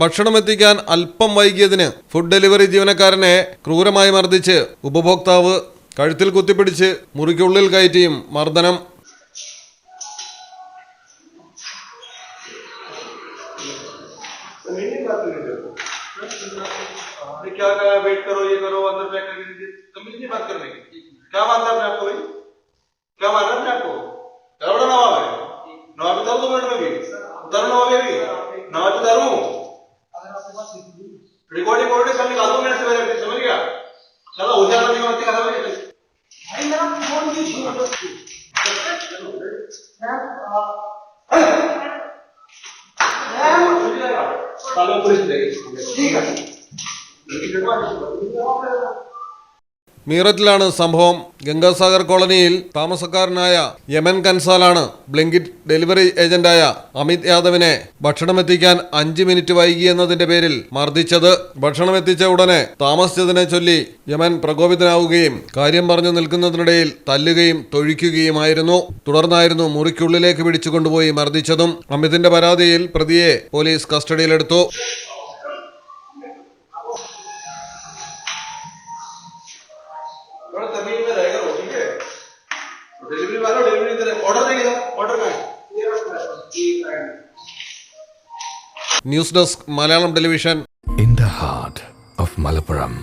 ഭക്ഷണം എത്തിക്കാൻ അല്പം വൈകിയതിന് ഫുഡ് ഡെലിവറി ജീവനക്കാരനെ ക്രൂരമായി മർദ്ദിച്ച് ഉപഭോക്താവ് കഴുത്തിൽ കുത്തിപ്പിടിച്ച് മുറിക്കുള്ളിൽ കയറ്റിയും മർദ്ദനം. रिकॉर्डिंग ऑलरेडी सब निकाल दो मेरे से मेरे समझ गया चलो हो जाएगा नहीं मत खत्म नहीं भाई मेरा फोन क्यों छीन लो चलो पुलिस लेगी ठीक है മീററ്റിലാണ് സംഭവം. ഗംഗാസാഗർ കോളനിയിൽ താമസക്കാരനായ യമൻ കൻസാലാണ് ബ്ലിങ്കിറ്റ് ഡെലിവറി ഏജന്റായ അമിത് യാദവിനെ ഭക്ഷണമെത്തിക്കാൻ 5 മിനിറ്റ് വൈകിയെന്നതിന്റെ പേരിൽ മർദ്ദിച്ചത്. ഭക്ഷണം എത്തിച്ച ഉടനെ താമസിച്ചതിനെ ചൊല്ലി യമൻ പ്രകോപിതനാവുകയും കാര്യം പറഞ്ഞു നിൽക്കുന്നതിനിടയിൽ തല്ലുകയും തൊഴിക്കുകയുമായിരുന്നു. തുടർന്നായിരുന്നു മുറിക്കുള്ളിലേക്ക് പിടിച്ചുകൊണ്ടുപോയി മർദ്ദിച്ചതും. അമിതിന്റെ പരാതിയിൽ പ്രതിയെ പോലീസ് കസ്റ്റഡിയിലെടുത്തു. तमीज में रहेगा वो ठीक है डिलीवरी वाला डिलीवरी करे ऑर्डर देगा ऑर्डर का news desk Malayalam television. In the heart of Malappuram,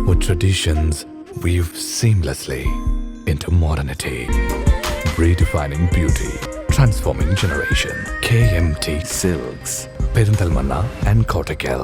with traditions weave seamlessly into modernity, redefining beauty, transforming generation. KMT Silks, Perinthalmanna and Kottakkal.